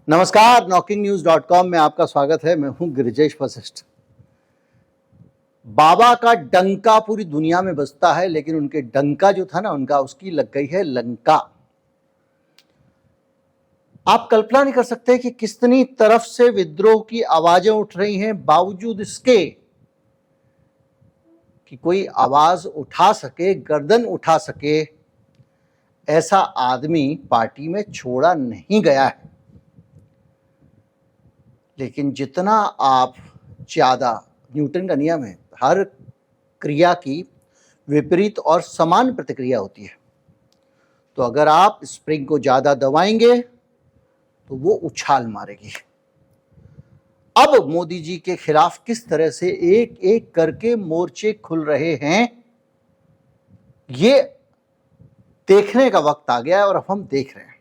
नमस्कार, knocking-news.com में आपका स्वागत है। मैं हूं गिरिजेश वशिष्ठ। बाबा का डंका पूरी दुनिया में बजता है, लेकिन उनके डंका जो था ना उनका, उसकी लग गई है लंका। आप कल्पना नहीं कर सकते कि कितनी तरफ से विद्रोह की आवाजें उठ रही हैं, बावजूद इसके कि कोई आवाज उठा सके, गर्दन उठा सके, ऐसा आदमी पार्टी में छोड़ा नहीं गया है। लेकिन जितना आप ज़्यादा, न्यूटन का नियम है, हर क्रिया की विपरीत और समान प्रतिक्रिया होती है। तो अगर आप स्प्रिंग को ज़्यादा दबाएंगे तो वो उछाल मारेगी। अब मोदी जी के खिलाफ किस तरह से एक एक करके मोर्चे खुल रहे हैं, ये देखने का वक्त आ गया है और अब हम देख रहे हैं।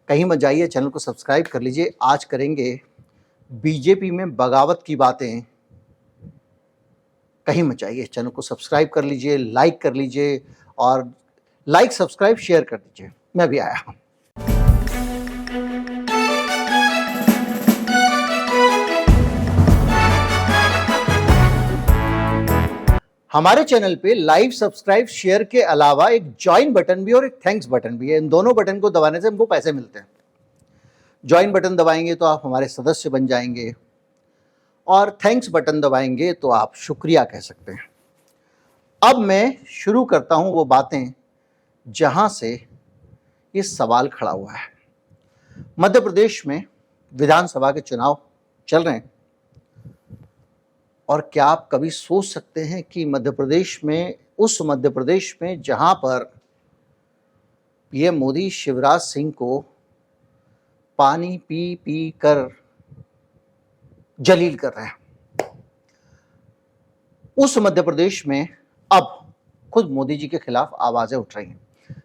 कहीं मत जाइए, चैनल को सब्सक्राइब कर लीजिए। आज करेंगे बीजेपी में बगावत की बातें। कहीं मत जाइए, चैनल को सब्सक्राइब कर लीजिए, लाइक कर लीजिए और लाइक सब्सक्राइब शेयर कर दीजिए। मैं भी आया हूं। हमारे चैनल पे लाइव सब्सक्राइब शेयर के अलावा एक ज्वाइन बटन भी और एक थैंक्स बटन भी है। इन दोनों बटन को दबाने से हमको पैसे मिलते हैं। ज्वाइन बटन दबाएंगे तो आप हमारे सदस्य बन जाएंगे और थैंक्स बटन दबाएंगे तो आप शुक्रिया कह सकते हैं। अब मैं शुरू करता हूं वो बातें जहां से ये सवाल खड़ा हुआ है। मध्य प्रदेश में विधानसभा के चुनाव चल रहे हैं और क्या आप कभी सोच सकते हैं कि मध्य प्रदेश में जहां पर पीएम मोदी शिवराज सिंह को पानी पी पी कर जलील कर रहे हैं, उस मध्य प्रदेश में अब खुद मोदी जी के खिलाफ आवाजें उठ रही हैं।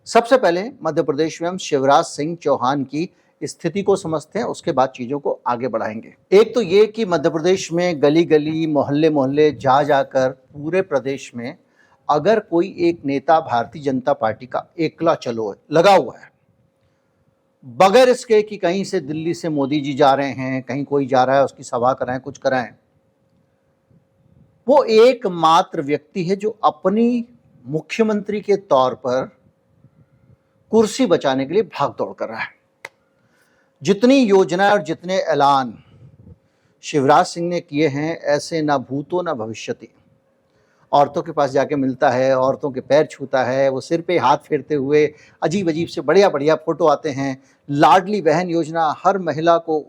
सबसे पहले मध्य प्रदेश में हम शिवराज सिंह चौहान की स्थिति को समझते हैं, उसके बाद चीजों को आगे बढ़ाएंगे। एक तो ये कि मध्य प्रदेश में गली गली, मोहल्ले मोहल्ले जा जाकर पूरे प्रदेश में अगर कोई एक नेता भारतीय जनता पार्टी का एकला चलो लगा हुआ है, बगैर इसके कि कहीं से दिल्ली से मोदी जी जा रहे हैं, कहीं कोई जा रहा है उसकी सभा कराएं, कुछ कराएं, वो एकमात्र व्यक्ति है जो अपनी मुख्यमंत्री के तौर पर कुर्सी बचाने के लिए भाग दौड़ कर रहा है। जितनी योजना और जितने ऐलान शिवराज सिंह ने किए हैं, ऐसे ना भूतो ना भविष्यति। औरतों के पास जाके मिलता है, औरतों के पैर छूता है, वो सिर पे हाथ फेरते हुए अजीब अजीब से बढ़िया बढ़िया फोटो आते हैं। लाडली बहन योजना, हर महिला को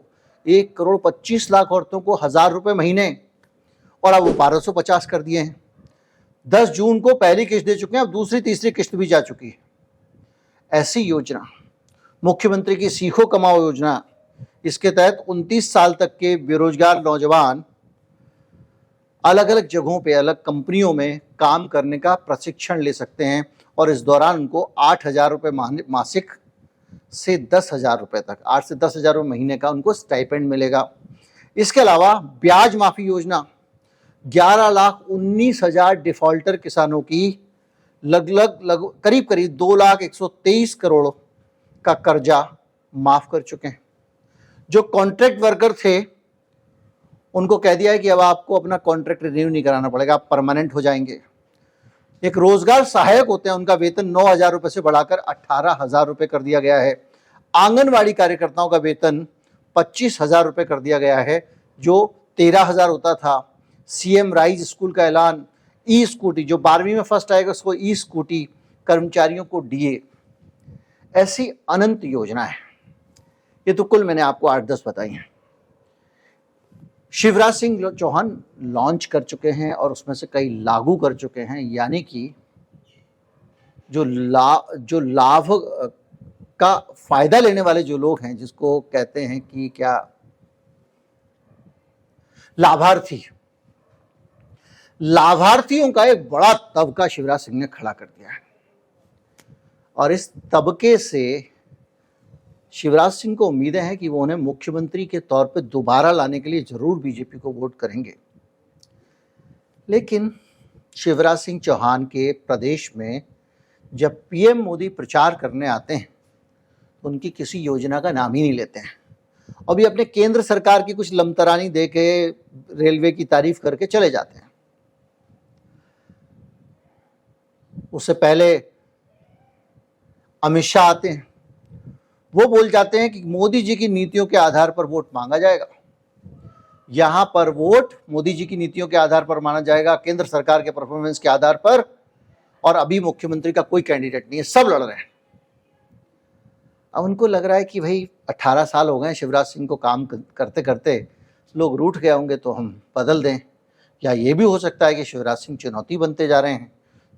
1,25,00,000 औरतों को 1,000 रुपये महीने, और अब वो 1,250 कर दिए हैं। 10 जून को पहली किस्त दे चुके हैं, अब दूसरी तीसरी किस्त भी जा चुकी है। ऐसी योजना, मुख्यमंत्री की सीखो कमाओ योजना, इसके तहत 29 साल तक के बेरोजगार नौजवान अलग अलग जगहों पे, अलग कंपनियों में काम करने का प्रशिक्षण ले सकते हैं और इस दौरान उनको 8,000 रुपये मासिक से 10,000 रुपये तक, 8 से 10,000 रुपये महीने का उनको स्टाइपेंड मिलेगा। इसके अलावा ब्याज माफी योजना, 11,19,000 डिफॉल्टर किसानों की करीब 2,123 करोड़ का कर्जा माफ कर चुके हैं। जो कॉन्ट्रैक्ट वर्कर थे उनको कह दिया है कि अब आपको अपना कॉन्ट्रैक्ट रिन्यू नहीं कराना पड़ेगा, आप परमानेंट हो जाएंगे। एक रोजगार सहायक होते हैं, उनका वेतन 9,000 रुपये से बढ़ाकर 18,000 रुपये कर दिया गया है। आंगनवाड़ी कार्यकर्ताओं का वेतन 25,000 रुपये कर दिया गया है, जो 13,000 होता था। सीएम राइज स्कूल का ऐलान, ई स्कूटी, जो 12वीं में फर्स्ट आएगा उसको ई स्कूटी, कर्मचारियों को डीए। ऐसी अनंत योजना है। ये तो कुल मैंने आपको 8-10 बताई हैं। शिवराज सिंह चौहान लॉन्च कर चुके हैं और उसमें से कई लागू कर चुके हैं, यानी कि जो लाभ का फायदा लेने वाले जो लोग हैं, जिसको कहते हैं कि क्या लाभार्थियों का एक बड़ा तबका शिवराज सिंह ने खड़ा कर दिया है। और इस तबके से शिवराज सिंह को उम्मीदें हैं कि वो उन्हें मुख्यमंत्री के तौर पर दोबारा लाने के लिए जरूर बीजेपी को वोट करेंगे। लेकिन शिवराज सिंह चौहान के प्रदेश में जब पीएम मोदी प्रचार करने आते हैं तो उनकी किसी योजना का नाम ही नहीं लेते हैं अभी अपने केंद्र सरकार की कुछ लमतरानी दे के रेलवे की तारीफ करके चले जाते हैं। उससे पहले अमित शाह आते हैं, वो बोल जाते हैं कि मोदी जी की नीतियों के आधार पर वोट मांगा जाएगा। यहां पर वोट मोदी जी की नीतियों के आधार पर माना जाएगा, केंद्र सरकार के परफॉर्मेंस के आधार पर, और अभी मुख्यमंत्री का कोई कैंडिडेट नहीं है, सब लड़ रहे हैं। अब उनको लग रहा है कि भाई 18 साल हो गए शिवराज सिंह को काम करते करते, लोग रूठ गए होंगे तो हम बदल दें, या ये भी हो सकता है कि शिवराज सिंह चुनौती बनते जा रहे हैं,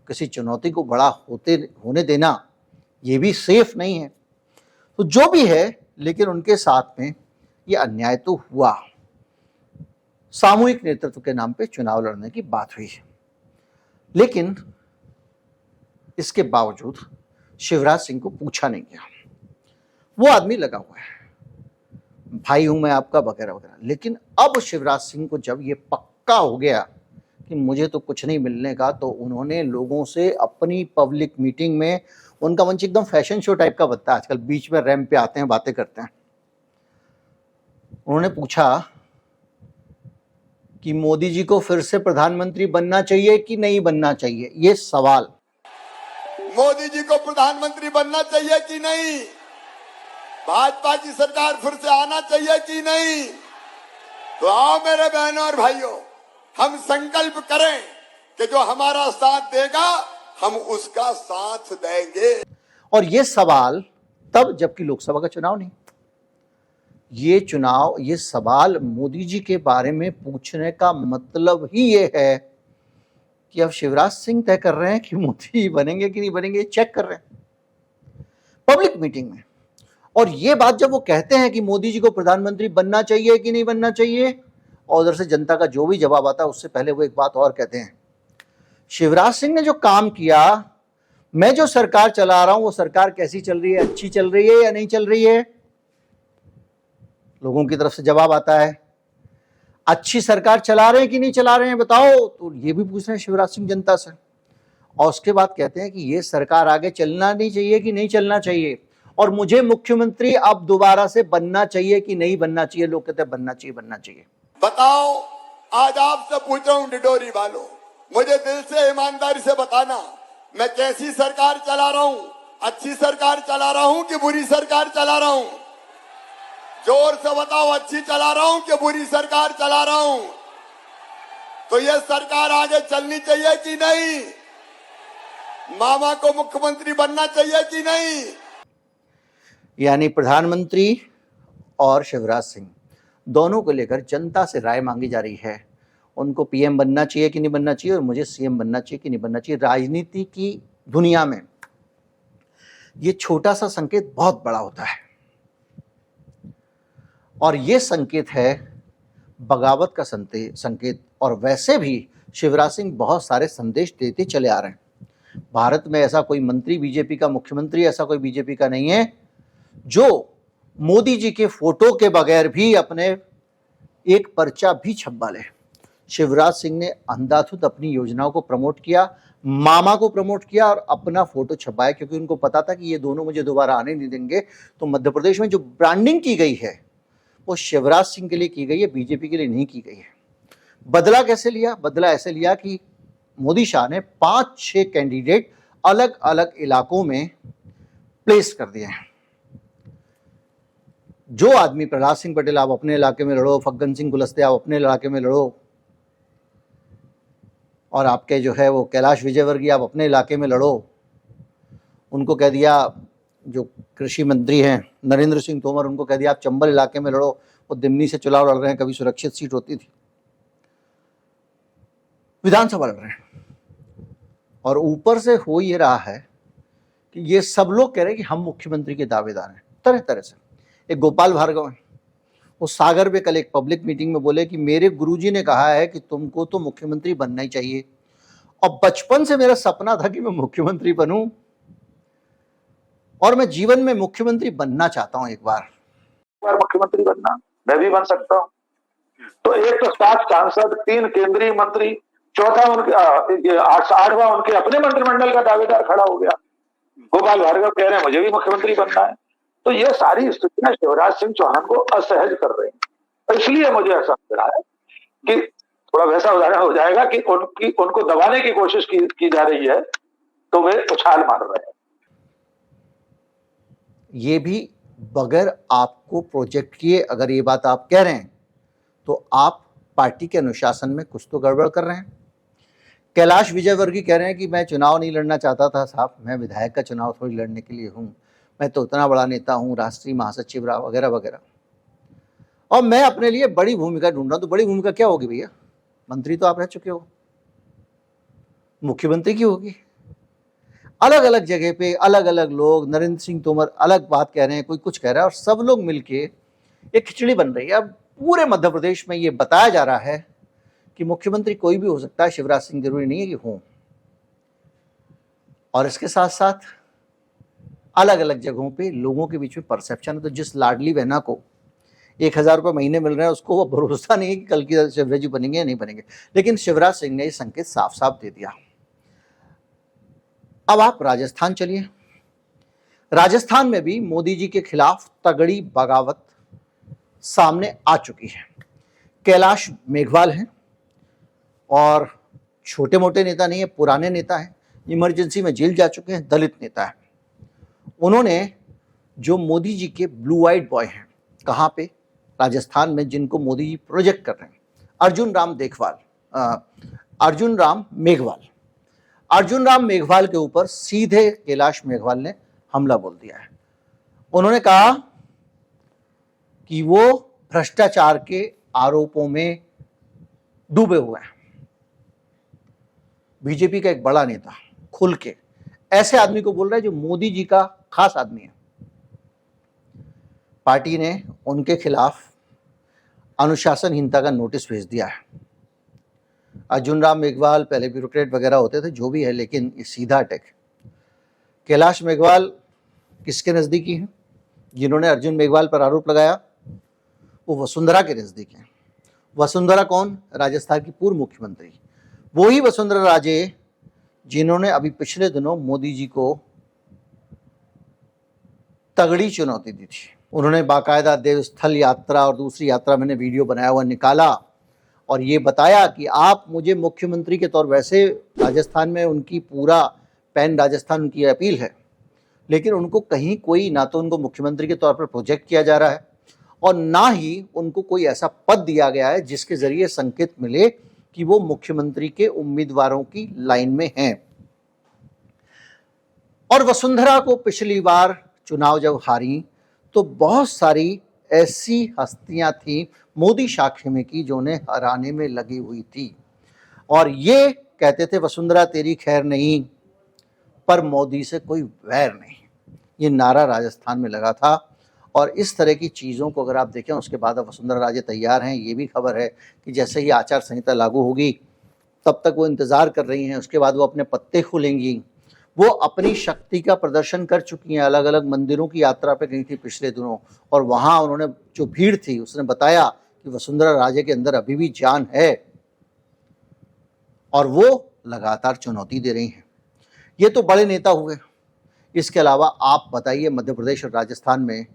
किसी चुनौती को बड़ा होने देना ये भी सेफ नहीं है। तो जो भी है, लेकिन उनके साथ में ये अन्याय तो हुआ। सामूहिक नेतृत्व के नाम पे चुनाव लड़ने की बात हुई है, लेकिन इसके बावजूद शिवराज सिंह को पूछा नहीं गया। वो आदमी लगा हुआ है, भाई हूं मैं आपका वगैरह वगैरह। लेकिन अब शिवराज सिंह को जब ये पक्का हो गया कि मुझे तो कुछ नहीं मिलने का, तो उन्होंने लोगों से अपनी पब्लिक मीटिंग में, उनका मंच एकदम फैशन शो टाइप का बनता है आजकल, बीच में रैंप पे आते हैं, बातें करते हैं। उन्होंने पूछा कि मोदी जी को फिर से प्रधानमंत्री बनना चाहिए कि नहीं बनना चाहिए, ये सवाल। मोदी जी को प्रधानमंत्री बनना चाहिए कि नहीं, भाजपा की सरकार फिर से आना चाहिए कि नहीं। तो आओ मेरे बहनों और भाइयों, हम संकल्प करें कि जो हमारा साथ देगा हम उसका साथ देंगे। और ये सवाल तब जबकि लोकसभा का चुनाव नहीं, ये सवाल मोदी जी के बारे में पूछने का मतलब ही ये है कि अब शिवराज सिंह तय कर रहे हैं कि मोदी बनेंगे कि नहीं बनेंगे, चेक कर रहे हैं पब्लिक मीटिंग में। और ये बात जब वो कहते हैं कि मोदी जी को प्रधानमंत्री बनना चाहिए कि नहीं बनना चाहिए, और उधर से जनता का जो भी जवाब आता है, उससे पहले वो एक बात और कहते हैं, शिवराज सिंह ने जो काम किया, मैं जो सरकार चला रहा हूं वो सरकार कैसी चल रही है, अच्छी चल रही है या नहीं चल रही है। लोगों की तरफ से जवाब आता है, अच्छी सरकार चला रहे हैं कि नहीं चला रहे हैं बताओ। तो ये भी पूछ रहे हैं शिवराज सिंह जनता से। और उसके बाद कहते हैं कि ये सरकार आगे चलना नहीं चाहिए कि नहीं चलना चाहिए, और मुझे मुख्यमंत्री अब दोबारा से बनना चाहिए कि नहीं बनना चाहिए। लोग कहते हैं बनना चाहिए, बनना चाहिए। बताओ, आज आपसे पूछ रहा हूं डिडोरी वालों, मुझे दिल से ईमानदारी से बताना, मैं कैसी सरकार चला रहा हूं, अच्छी सरकार चला रहा हूं कि बुरी सरकार चला रहा हूं। जोर से बताओ, अच्छी चला रहा हूं कि बुरी सरकार चला रहा हूं। तो यह सरकार आगे चलनी चाहिए कि नहीं, मामा को मुख्यमंत्री बनना चाहिए कि नहीं। यानी प्रधानमंत्री और शिवराज सिंह दोनों को लेकर जनता से राय मांगी जा रही है। उनको पीएम बनना चाहिए कि नहीं बनना चाहिए, और मुझे सीएम बनना चाहिए कि नहीं बनना चाहिए। राजनीति की दुनिया में ये छोटा सा संकेत बहुत बड़ा होता है, और ये संकेत है बगावत का संकेत। और वैसे भी शिवराज सिंह बहुत सारे संदेश देते चले आ रहे हैं। भारत में ऐसा कोई मंत्री बीजेपी का, मुख्यमंत्री ऐसा कोई बीजेपी का नहीं है जो मोदी जी के फोटो के बगैर भी अपने एक पर्चा भी छपवा ले। शिवराज सिंह ने अंधाधुंध अपनी योजनाओं को प्रमोट किया, मामा को प्रमोट किया और अपना फोटो छपाया, क्योंकि उनको पता था कि ये दोनों मुझे दोबारा आने नहीं देंगे। तो मध्य प्रदेश में जो ब्रांडिंग की गई है वो शिवराज सिंह के लिए की गई है, बीजेपी के लिए नहीं की गई है। बदला कैसे लिया? बदला ऐसे लिया कि मोदी शाह ने 5-6 कैंडिडेट अलग अलग इलाकों में प्लेस कर दिए हैं। जो आदमी, प्रहलाद सिंह पटेल आप अपने इलाके में लड़ो, फग्गन सिंह कुलस्ते आप अपने इलाके में लड़ो, और आपके जो है वो कैलाश विजयवर्गीय आप अपने इलाके में लड़ो। उनको कह दिया, जो कृषि मंत्री हैं नरेंद्र सिंह तोमर, उनको कह दिया आप चंबल इलाके में लड़ो। वो दिमनी से चुनाव लड़ रहे हैं, कभी सुरक्षित सीट होती थी, विधानसभा लड़ रहे हैं। और ऊपर से हो ये रहा है कि ये सब लोग कह रहे हैं कि हम मुख्यमंत्री के दावेदार हैं, तरह तरह से। एक गोपाल भार्गव है, वो सागर पे कल एक पब्लिक मीटिंग में बोले कि मेरे गुरुजी ने कहा है कि तुमको तो मुख्यमंत्री बनना ही चाहिए, और बचपन से मेरा सपना था कि मैं मुख्यमंत्री बनूं, और मैं जीवन में मुख्यमंत्री बनना चाहता हूं। एक बार मुख्यमंत्री बनना, मैं भी बन सकता हूं। तो एक तो 7 सांसद, 3 केंद्रीय मंत्री, चौथा उनके 8वां उनके अपने मंत्रिमंडल का दावेदार खड़ा हो गया। गोपाल भार्गव कह रहे हैं मुझे भी मुख्यमंत्री बनना है। तो ये सारी स्थितियां शिवराज सिंह चौहान को असहज कर रही हैं। तो इसलिए मुझे ऐसा लग रहा है कि थोड़ा वैसा उदाहरण हो जाएगा कि उनको दबाने की कोशिश की जा रही है, तो वे उछाल मार रहे हैं। ये भी बगैर आपको प्रोजेक्ट किए अगर ये बात आप कह रहे हैं तो आप पार्टी के अनुशासन में कुछ तो गड़बड़ कर रहे हैं। कैलाश विजयवर्गीय कह रहे हैं कि मैं चुनाव नहीं लड़ना चाहता था साहब, मैं विधायक का चुनाव थोड़ी लड़ने के लिए हूं, मैं तो उतना बड़ा नेता हूं, राष्ट्रीय महासचिव रहा वगैरह वगैरह, और मैं अपने लिए बड़ी भूमिका ढूंढ रहा हूं। तो बड़ी भूमिका क्या होगी भैया? मंत्री तो आप रह चुके हो, मुख्यमंत्री की होगी। अलग अलग जगह पे अलग अलग लोग, नरेंद्र सिंह तोमर अलग बात कह रहे हैं, कोई कुछ कह रहा है, और सब लोग मिलके एक खिचड़ी बन रही है। अब पूरे मध्य प्रदेश में ये बताया जा रहा है कि मुख्यमंत्री कोई भी हो सकता है, शिवराज सिंह जरूरी नहीं है कि हो। और इसके साथ साथ अलग अलग जगहों पे लोगों के बीच में परसेप्शन है। तो जिस लाडली बहना को 1000 रुपये महीने मिल रहे हैं, उसको वो भरोसा नहीं है कि कल की शिवराज जी बनेंगे या नहीं बनेंगे। लेकिन शिवराज सिंह ने ये संकेत साफ साफ दे दिया। अब आप राजस्थान चलिए। राजस्थान में भी मोदी जी के खिलाफ तगड़ी बगावत सामने आ चुकी है। कैलाश मेघवाल हैं और छोटे मोटे नेता नहीं है, पुराने नेता हैं, इमरजेंसी में जेल जा चुके हैं, दलित नेता है। उन्होंने जो मोदी जी के ब्लू आइड बॉय हैं, कहाँ पे? राजस्थान में, जिनको मोदी जी प्रोजेक्ट कर रहे हैं, अर्जुन राम मेघवाल के ऊपर सीधे कैलाश मेघवाल ने हमला बोल दिया है। उन्होंने कहा कि वो भ्रष्टाचार के आरोपों में डूबे हुए हैं। बीजेपी का एक बड़ा नेता खुल के ऐसे आदमी को बोल रहा है जो मोदी जी का खास आदमी है। पार्टी ने उनके खिलाफ अनुशासनहीनता का नोटिस भेज दिया है। अर्जुन राम मेघवाल पहले ब्यूरोक्रेट वगैरह होते थे, जो भी है, लेकिन ये सीधा अटैक। कैलाश मेघवाल किसके नजदीकी हैं? जिन्होंने अर्जुन मेघवाल पर आरोप लगाया वो वसुंधरा के नजदीक हैं। वसुंधरा कौन? राजस्थान की पूर्व मुख्यमंत्री, वही वसुंधरा राजे जिन्होंने अभी पिछले दिनों मोदी जी को तगड़ी चुनौती दी थी। उन्होंने बाकायदा देवस्थल यात्रा और दूसरी यात्रा, मैंने वीडियो बनाया हुआ निकाला और ये बताया कि आप मुझे मुख्यमंत्री के तौर, वैसे राजस्थान में उनकी पूरा पैन राजस्थान उनकी अपील है, लेकिन उनको कहीं कोई, ना तो उनको मुख्यमंत्री के तौर पर प्रोजेक्ट किया जा रहा है और ना ही उनको कोई ऐसा पद दिया गया है जिसके जरिए संकेत मिले कि वो मुख्यमंत्री के उम्मीदवारों की लाइन में हैं। और वसुंधरा को पिछली बार चुनाव जब हारी तो बहुत सारी ऐसी हस्तियां थी मोदी शाखे में की जो उन्हें हराने में लगी हुई थी, और ये कहते थे वसुंधरा तेरी खैर नहीं, पर मोदी से कोई वैर नहीं। ये नारा राजस्थान में लगा था। और इस तरह की चीज़ों को अगर आप देखें, उसके बाद अब वसुंधरा राजे तैयार हैं। ये भी खबर है कि जैसे ही आचार संहिता लागू होगी तब तक वो इंतज़ार कर रही हैं, उसके बाद वो अपने पत्ते खोलेंगी। वो अपनी शक्ति का प्रदर्शन कर चुकी हैं, अलग अलग मंदिरों की यात्रा पे गई थी पिछले दिनों, और वहाँ उन्होंने, जो भीड़ थी उसने बताया कि वसुंधरा राजे के अंदर अभी भी जान है और वो लगातार चुनौती दे रही हैं। ये तो बड़े नेता हुए। इसके अलावा आप बताइए, मध्य प्रदेश और राजस्थान में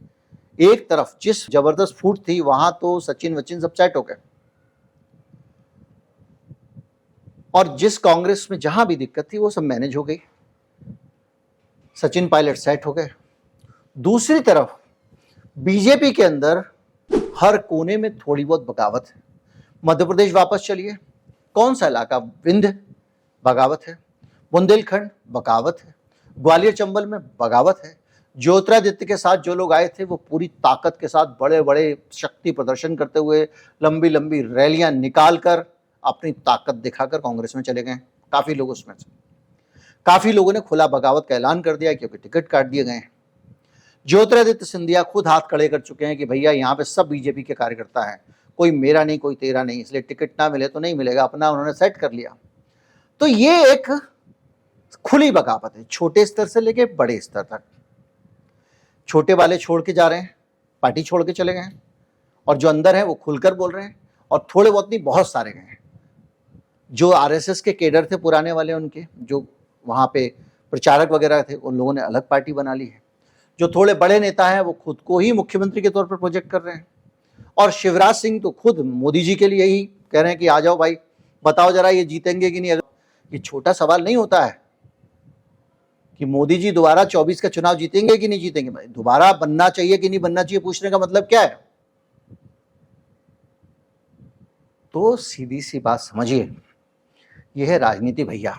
एक तरफ जिस जबरदस्त फूट थी, वहां तो सचिन वचिन सब सेट हो गए, और जिस कांग्रेस में जहां भी दिक्कत थी वो सब मैनेज हो गई। सचिन पायलट सेट हो गए। दूसरी तरफ बीजेपी के अंदर हर कोने में थोड़ी बहुत बगावत है। मध्य प्रदेश वापस चलिए, कौन सा इलाका? विंध्य, बगावत है। बुंदेलखंड, बगावत है। ग्वालियर चंबल में बगावत है। ज्योतिरादित्य के साथ जो लोग आए थे वो पूरी ताकत के साथ बड़े बड़े शक्ति प्रदर्शन करते हुए, लंबी लंबी रैलियां निकालकर अपनी ताकत दिखाकर कांग्रेस में चले गए। काफी लोग उसमें से, काफी लोगों ने खुला बगावत का ऐलान कर दिया क्योंकि टिकट काट दिए गए हैं। ज्योतिरादित्य सिंधिया खुद हाथ खड़े कर चुके हैं कि भैया यहाँ पे सब बीजेपी के कार्यकर्ता हैं, कोई मेरा नहीं कोई तेरा नहीं, इसलिए टिकट ना मिले तो नहीं मिलेगा, अपना उन्होंने सेट कर लिया। तो ये एक खुली बगावत है, छोटे स्तर से लेके बड़े स्तर तक। छोटे वाले छोड़ के जा रहे हैं, पार्टी छोड़ के चले गए हैं, और जो अंदर है वो खुलकर बोल रहे हैं, और थोड़े बहुत नहीं बहुत सारे गए हैं। जो आरएसएस के केडर थे पुराने वाले, उनके जो वहाँ पे प्रचारक वगैरह थे, उन लोगों ने अलग पार्टी बना ली है। जो थोड़े बड़े नेता हैं वो खुद को ही मुख्यमंत्री के तौर पर प्रोजेक्ट कर रहे हैं, और शिवराज सिंह तो खुद मोदी जी के लिए ही कह रहे हैं कि आ जाओ भाई, बताओ जरा ये जीतेंगे कि नहीं। ये छोटा सवाल नहीं होता है कि मोदी जी दोबारा 24 का चुनाव जीतेंगे कि नहीं जीतेंगे। भाई दोबारा बनना चाहिए कि नहीं बनना चाहिए पूछने का मतलब क्या है? तो सीधी सी बात समझिए, यह है राजनीति भैया।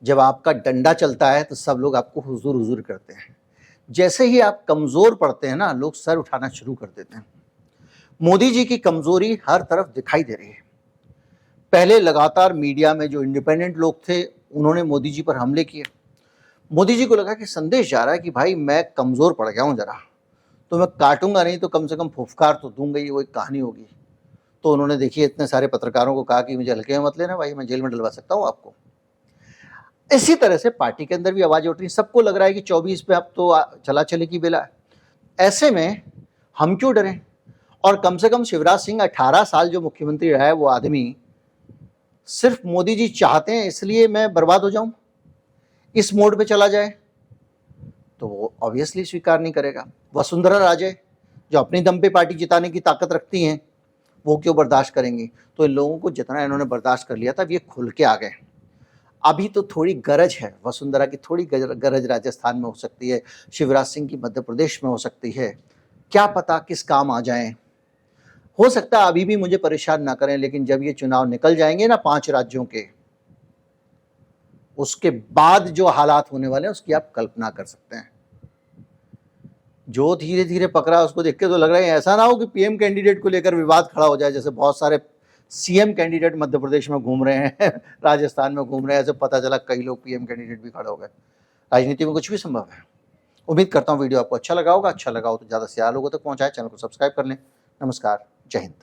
जब आपका डंडा चलता है तो सब लोग आपको हुजूर हुजूर करते हैं, जैसे ही आप कमजोर पड़ते हैं ना, लोग सर उठाना शुरू कर देते हैं। मोदी जी की कमजोरी हर तरफ दिखाई दे रही है। पहले लगातार मीडिया में जो इंडिपेंडेंट लोग थे उन्होंने मोदी जी पर हमले किए। मोदी जी को लगा कि संदेश जा रहा है कि भाई मैं कमजोर पड़ गया हूं जरा, तो मैं काटूंगा नहीं तो कम से कम फुफकार तो दूंगा ही, वो एक कहानी होगी। तो उन्होंने देखिए इतने सारे पत्रकारों को कहा कि मुझे हल्के में मत लेना भाई, मैं जेल में डलवा सकता हूं आपको। इसी तरह से पार्टी के अंदर भी आवाज उठ रही, सबको लग रहा है कि 24 पे अब तो चला चले की बेला है। ऐसे में हम क्यों डरें? और कम से कम शिवराज सिंह 18 साल जो मुख्यमंत्री रहा है वो आदमी सिर्फ मोदी जी चाहते हैं इसलिए मैं बर्बाद हो जाऊं, इस मोड पे चला जाए, तो वो ऑब्वियसली स्वीकार नहीं करेगा। वसुंधरा राजे जो अपनी दम पे पार्टी जिताने की ताकत रखती हैं, वो क्यों बर्दाश्त करेंगी? तो इन लोगों को जितना इन्होंने बर्दाश्त कर लिया था, अब ये खुल के आ गए। अभी तो थोड़ी गरज है, वसुंधरा की थोड़ी गरज राजस्थान में हो सकती है, शिवराज सिंह की मध्य प्रदेश में हो सकती है, क्या पता किस काम आ जाएं। हो सकता है अभी भी मुझे परेशान ना करें, लेकिन जब ये चुनाव निकल जाएंगे ना 5 राज्यों के, उसके बाद जो हालात होने वाले हैं उसकी आप कल्पना कर सकते हैं। जो धीरे धीरे पकड़ा उसको देख के तो लग रहा है ऐसा ना हो कि पीएम कैंडिडेट को लेकर विवाद खड़ा हो जाए, जैसे बहुत सारे सीएम कैंडिडेट मध्य प्रदेश में घूम रहे हैं राजस्थान में घूम रहे हैं, ऐसे पता चला कई लोग पीएम कैंडिडेट भी खड़े हो गए। राजनीति में कुछ भी संभव है। उम्मीद करता हूँ वीडियो आपको अच्छा लगा होगा। अच्छा लगा हो तो ज़्यादा से ज़्यादा लोगों तक पहुँचाए, चैनल को सब्सक्राइब कर लें। नमस्कार, जय हिंद।